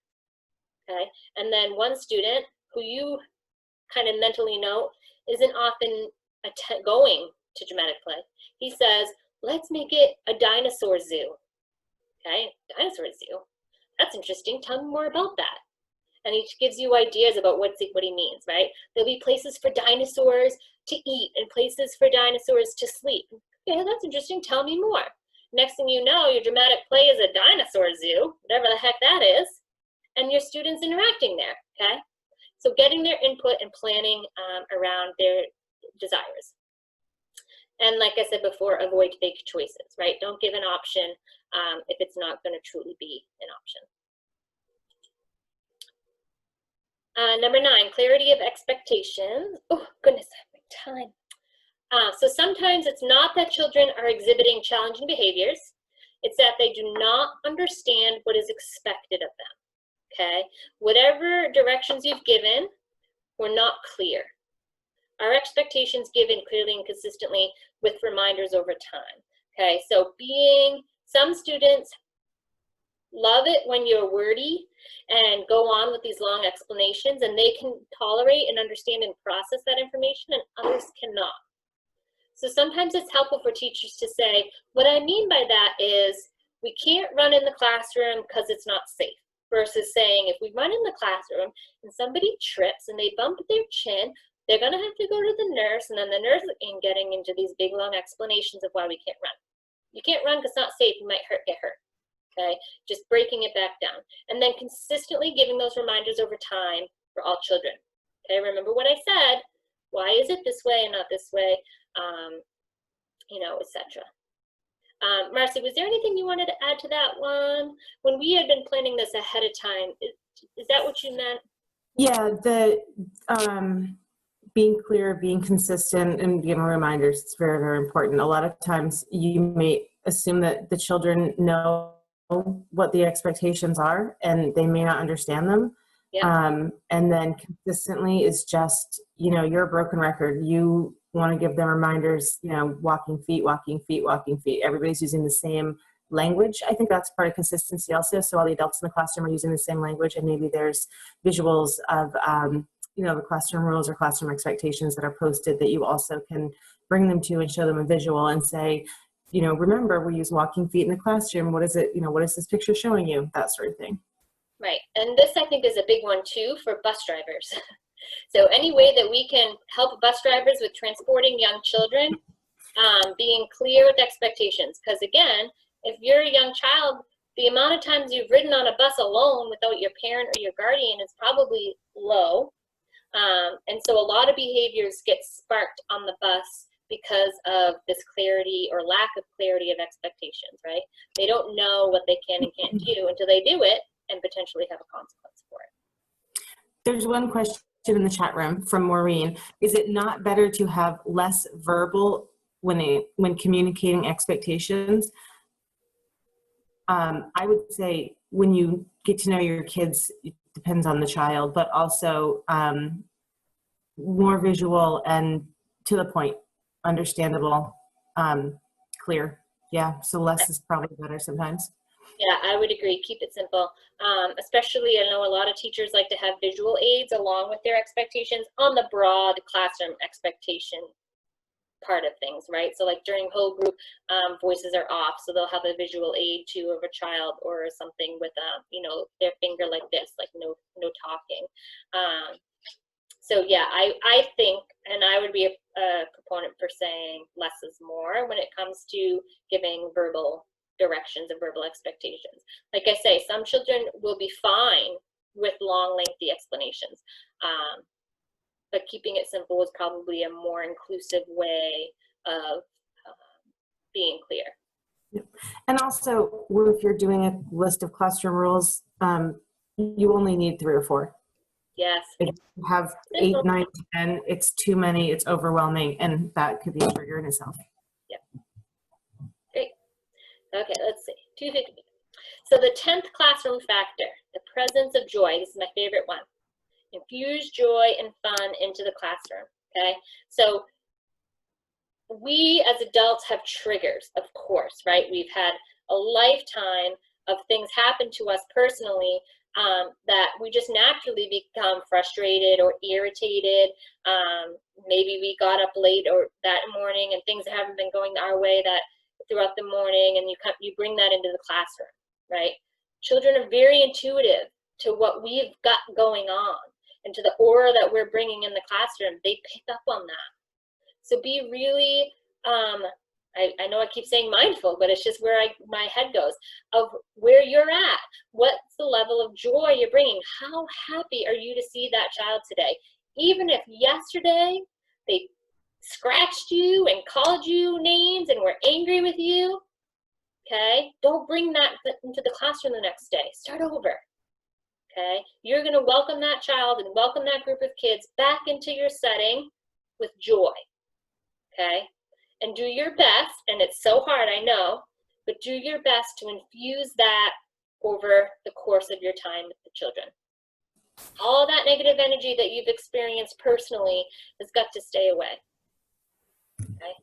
S1: Okay, and then one student who you kind of mentally know isn't often going to dramatic play. He says, let's make it a dinosaur zoo. Okay, dinosaur zoo. That's interesting. Tell me more about that. And he gives you ideas about what he means, right? There'll be places for dinosaurs to eat and places for dinosaurs to sleep. Okay, that's interesting. Tell me more. Next thing you know, your dramatic play is a dinosaur zoo, whatever the heck that is, and your students interacting there, okay? So getting their input and planning around their desires. And like I said before, avoid fake choices, right? Don't give an option if it's not going to truly be an option. Number 9, clarity of expectations. Oh, goodness, I have my time. So sometimes it's not that children are exhibiting challenging behaviors. It's that they do not understand what is expected of them, okay? Whatever directions you've given were not clear. Our expectations given clearly and consistently with reminders over time, okay? So some students love it when you're wordy and go on with these long explanations, and they can tolerate and understand and process that information, and others cannot. So sometimes it's helpful for teachers to say, what I mean by that is we can't run in the classroom because it's not safe, versus saying if we run in the classroom and somebody trips and they bump their chin, they're going to have to go to the nurse, and then the nurse is getting into these big long explanations of why we can't run. You can't run because it's not safe, you might get hurt. Okay, just breaking it back down. And then consistently giving those reminders over time for all children. Okay, remember what I said. Why is it this way and not this way? You know, etc. Marcy, was there anything you wanted to add to that one? When we had been planning this ahead of time, is that what you meant?
S2: Yeah, the being clear, being consistent, and giving reminders, it's very, very important. A lot of times you may assume that the children know what the expectations are and they may not understand them. Yeah. And then consistently is just, you know, you're a broken record. You want to give them reminders, you know, walking feet, walking feet, walking feet. Everybody's using the same language. I think that's part of consistency also. So all the adults in the classroom are using the same language, and maybe there's visuals of, you know, the classroom rules or classroom expectations that are posted that you also can bring them to and show them a visual and say, you know, remember, we use walking feet in the classroom. What is it, you know, what is this picture showing you? That sort of thing.
S1: Right, and this I think is a big one too for bus drivers. So any way that we can help bus drivers with transporting young children, being clear with expectations. Because again, if you're a young child, the amount of times you've ridden on a bus alone without your parent or your guardian is probably low. And so a lot of behaviors get sparked on the bus because of this clarity or lack of clarity of expectations, right? They don't know what they can and can't do until they do it and potentially have a consequence for it.
S2: There's one question in the chat room from Maureen. Is it not better to have less verbal when communicating expectations? I would say when you get to know your kids, it depends on the child, but also more visual and to the point, understandable, clear. Yeah, so less is probably better sometimes.
S1: Yeah, I would agree. Keep it simple. Especially, I know a lot of teachers like to have visual aids along with their expectations on the broad classroom expectation part of things, right? So like during whole group, voices are off, so they'll have a visual aid too of a child or something with, you know, their finger like this, like no talking. So yeah, I think, and I would be a proponent for saying less is more when it comes to giving verbal directions and verbal expectations. Like I say, some children will be fine with long, lengthy explanations. But keeping it simple is probably a more inclusive way of being clear.
S2: And also, if you're doing a list of classroom rules, you only need 3 or 4.
S1: Yes.
S2: If you have 8, 9, 10, it's too many, it's overwhelming, and that could be a trigger in itself.
S1: Yep. Great. Okay, let's see. 250. So the 10th classroom factor, the presence of joy. This is my favorite one. Infuse joy and fun into the classroom, okay? So we as adults have triggers, of course, right? We've had a lifetime of things happen to us personally that we just naturally become frustrated or irritated. Maybe we got up late or that morning and things haven't been going our way that throughout the morning, and you bring that into the classroom, right? Children are very intuitive to what we've got going on and to the aura that we're bringing in the classroom. They pick up on that. So be really, I know I keep saying mindful, but it's just where my head goes, of where you're at. What's the level of joy you're bringing? How happy are you to see that child today? Even if yesterday they scratched you and called you names and were angry with you, okay? Don't bring that into the classroom the next day. Start over. Okay, you're going to welcome that child and welcome that group of kids back into your setting with joy. Okay, and do your best, and it's so hard, I know, but do your best to infuse that over the course of your time with the children. All that negative energy that you've experienced personally has got to stay away. Okay,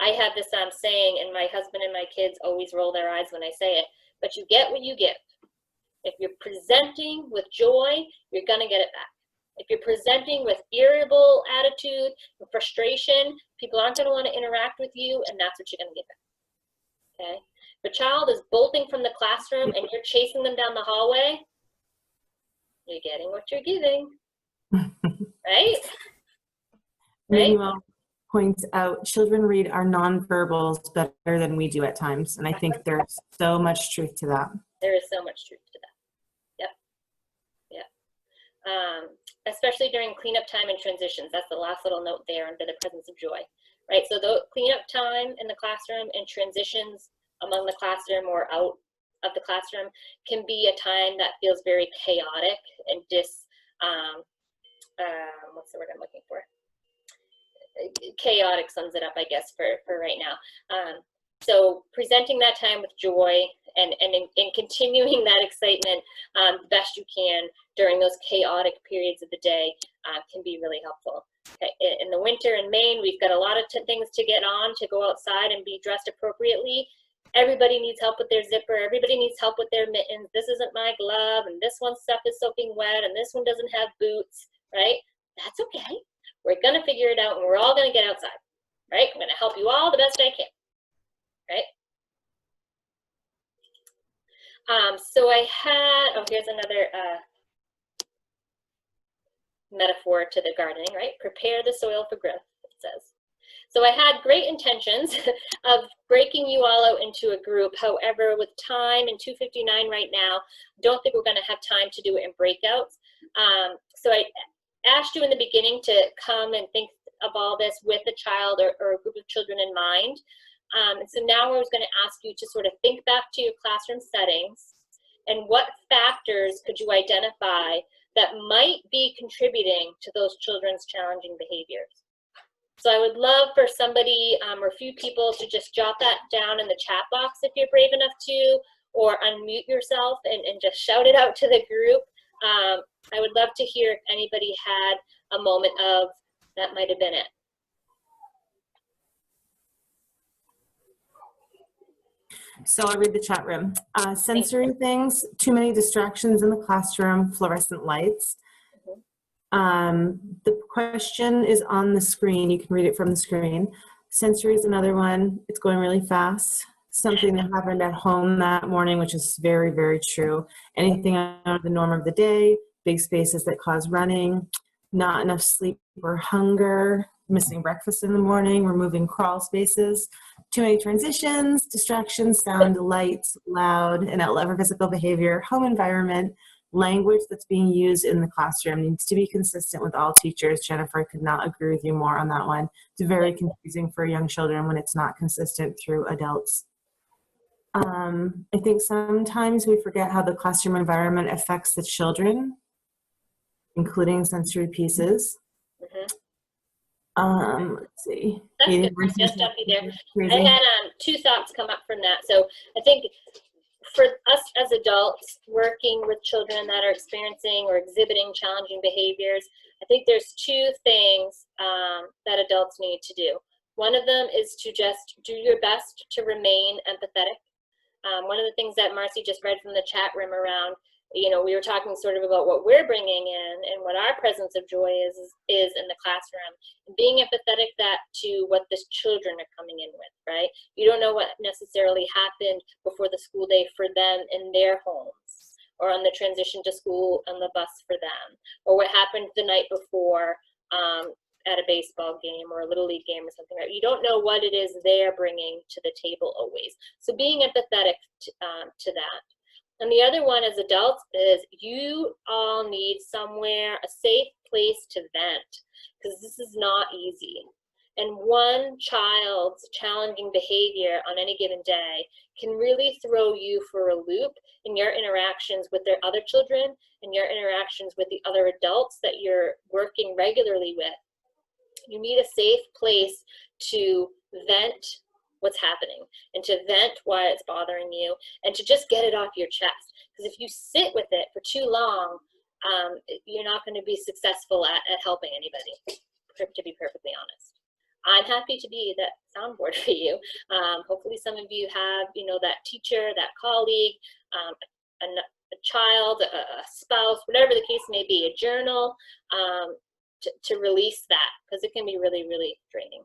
S1: I have this saying, and my husband and my kids always roll their eyes when I say it, but you get what you give. If you're presenting with joy, you're going to get it back. If you're presenting with irritable attitude and frustration, people aren't going to want to interact with you, and that's what you're going to get back. Okay? If a child is bolting from the classroom and you're chasing them down the hallway, you're getting what you're giving. Right?
S2: Manuel points out children read our nonverbals better than we do at times, and I think there's so much truth to that.
S1: There is so much truth to that. Especially during cleanup time and transitions. That's the last little note there under the presence of joy, right? So the cleanup time in the classroom and transitions among the classroom or out of the classroom can be a time that feels very chaotic and what's the word I'm looking for? Chaotic sums it up, I guess, for right now. So presenting that time with joy and continuing that excitement the best you can during those chaotic periods of the day can be really helpful. Okay. In the winter in Maine, we've got a lot of things to get on to go outside and be dressed appropriately. Everybody needs help with their zipper. Everybody needs help with their mittens. This isn't my glove, and this one's stuff is soaking wet, and this one doesn't have boots, right? That's okay. We're going to figure it out, and we're all going to get outside, right? I'm going to help you all the best I can. Right? So I had, here's another metaphor to the gardening, right? Prepare the soil for growth, it says. So I had great intentions of breaking you all out into a group. However, with time and 2:59 right now, don't think we're going to have time to do it in breakouts. So I asked you in the beginning to come and think of all this with a child or a group of children in mind. And so now I was going to ask you to sort of think back to your classroom settings and what factors could you identify that might be contributing to those children's challenging behaviors. So I would love for somebody or a few people to just jot that down in the chat box if you're brave enough to, or unmute yourself and just shout it out to the group. I would love to hear if anybody had a moment of that might have been it.
S2: So I'll read the chat room. Sensory things, too many distractions in the classroom, fluorescent lights. The question is on the screen. You can read it from the screen. Sensory is another one. It's going really fast. Something that happened at home that morning, which is very, very true. Anything out of the norm of the day, big spaces that cause running, not enough sleep or hunger, missing breakfast in the morning, removing crawl spaces, too many transitions, distractions, sound, lights, loud, and outlet for physical behavior, home environment, language that's being used in the classroom needs to be consistent with all teachers. Jennifer could not agree with you more on that one. It's very confusing for young children when it's not consistent through adults. I think sometimes we forget how the classroom environment affects the children, including sensory pieces. Let's see.
S1: That's good. Just jump you there. I had 2 thoughts come up from that. So I think for us as adults working with children that are experiencing or exhibiting challenging behaviors, I think there's 2 things that adults need to do. One of them is to just do your best to remain empathetic. One of the things that Marcy just read from the chat room around, you know, we were talking sort of about what we're bringing in and what our presence of joy is in the classroom, and being empathetic to what the children are coming in with, right? You don't know what necessarily happened before the school day for them in their homes, or on the transition to school on the bus for them, or what happened the night before at a baseball game or a little league game or something, right? You don't know what it is they're bringing to the table always. So being empathetic to that. And the other one as adults is you all need somewhere, a safe place to vent, because this is not easy. And one child's challenging behavior on any given day can really throw you for a loop in your interactions with their other children and your interactions with the other adults that you're working regularly with. You need a safe place to vent what's happening and to vent why it's bothering you and to just get it off your chest. Because if you sit with it for too long, you're not going to be successful at helping anybody, to be perfectly honest. I'm happy to be that soundboard for you. Hopefully some of you have, you know, that teacher, that colleague, a child, a spouse, whatever the case may be, a journal, to release that, because it can be really, really draining.